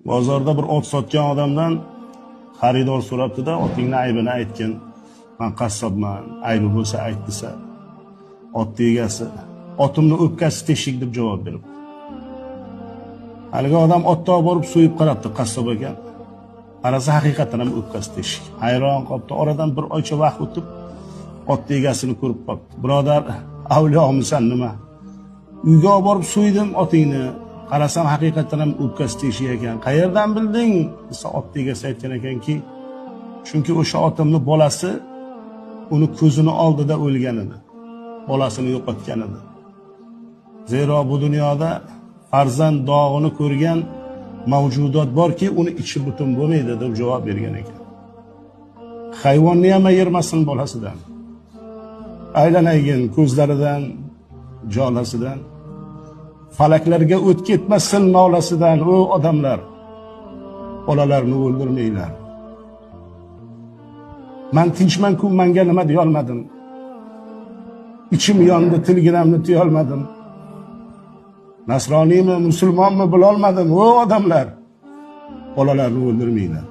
Bozorda bir ot sotgan odamdan xaridor so'rabdi-da, otingni aybini aytgin. Men qassobman, aybi bo'lsa ayt desa. Ot egasi otimni o'pkasi teshik deb javob berib. Haligi odam otni borib so'yib qarabdi qassob ekan. Qarasa haqiqatan ham o'pkasi teshik. Hayron qolibdi. Oradan bir oycha vaqt o'tib ot egasini ko'rib qoldi. Birodar, avliyomisan nima? Uyga olib borib so'ydim otingni. Qarasam haqiqatan ham o'pkasi teshik ekan. Qayerdan bilding? Desa ot egasi aytgan ekanki, chunki o'sha otimni bolasi uni ko'zini oldida o'lgan edi. Bolasini yo'qotgan edi. Zero bu dunyoda farzand dog'ini ko'rgan mavjudot borki, uni ichi butun bo'lmaydi deb javob bergan ekan. Hayvonni ham ayirmasin bolasidan. Aylanaygin ko'zlaridan, jonasidan. Falaklarga o't ketmasin nolasidan, o odamlar. Bolalarni o'ldirmanglar. Men tinchman-ku, menga nima deya olmadim. İçim yondi, tilginamni tiya olmadim. Nasroniymi, musulmonmi bilolmadim. O odamlar. Bolalarni o'ldirmanglar.